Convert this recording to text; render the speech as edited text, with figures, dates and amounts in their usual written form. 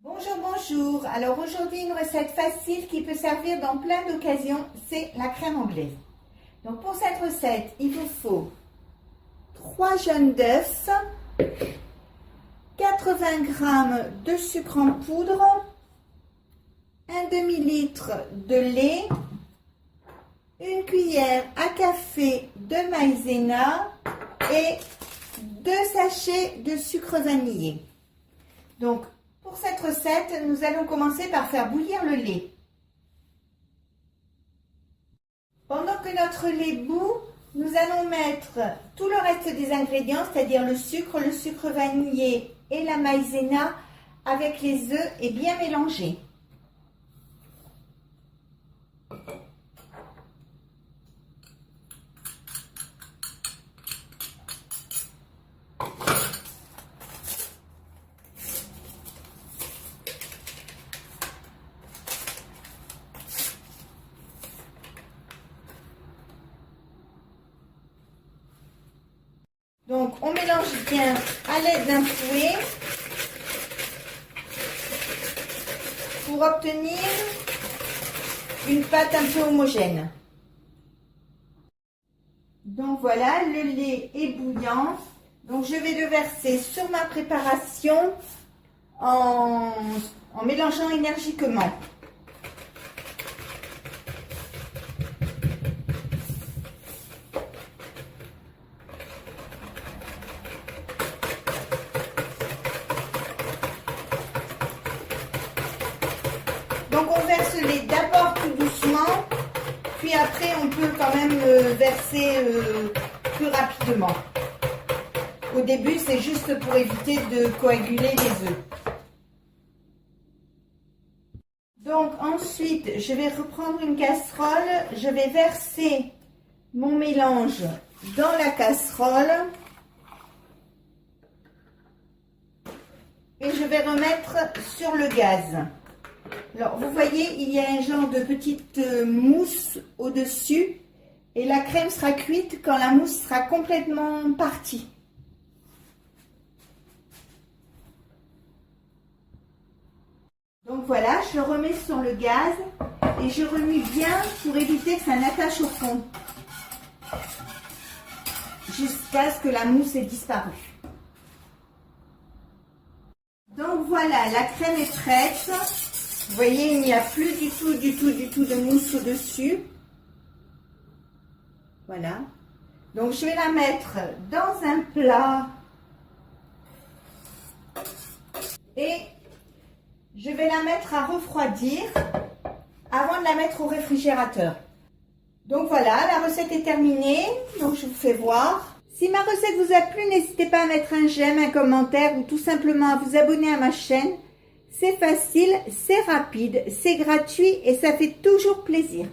Bonjour, bonjour. Alors aujourd'hui, une recette facile qui peut servir dans plein d'occasions, c'est la crème anglaise. Donc pour cette recette, il vous faut 3 jaunes d'œufs, 80 g de sucre en poudre, un demi-litre de lait, une cuillère à café de maïzena et 2 sachets de sucre vanillé. Donc pour cette recette, nous allons commencer par faire bouillir le lait. Pendant que notre lait bout, nous allons mettre tout le reste des ingrédients, c'est-à-dire le sucre vanillé et la maïzena avec les œufs et bien mélanger. Donc, on mélange bien à l'aide d'un fouet pour obtenir une pâte un peu homogène. Donc voilà, le lait est bouillant. Donc je vais le verser sur ma préparation en mélangeant énergiquement. Donc on verse le lait d'abord tout doucement, puis après on peut quand même verser plus rapidement. Au début c'est juste pour éviter de coaguler les œufs. Donc ensuite je vais reprendre une casserole, je vais verser mon mélange dans la casserole et je vais remettre sur le gaz. Alors, vous voyez, il y a un genre de petite mousse au-dessus et la crème sera cuite quand la mousse sera complètement partie. Donc voilà, je le remets sur le gaz et je remue bien pour éviter que ça n'attache au fond jusqu'à ce que la mousse ait disparu. Donc voilà, la crème est prête. Vous voyez, il n'y a plus du tout de mousse au-dessus. Voilà. Donc, je vais la mettre dans un plat. Et je vais la mettre à refroidir avant de la mettre au réfrigérateur. Donc, voilà, la recette est terminée. Donc, je vous fais voir. Si ma recette vous a plu, n'hésitez pas à mettre un j'aime, un commentaire ou tout simplement à vous abonner à ma chaîne. C'est facile, c'est rapide, c'est gratuit et ça fait toujours plaisir.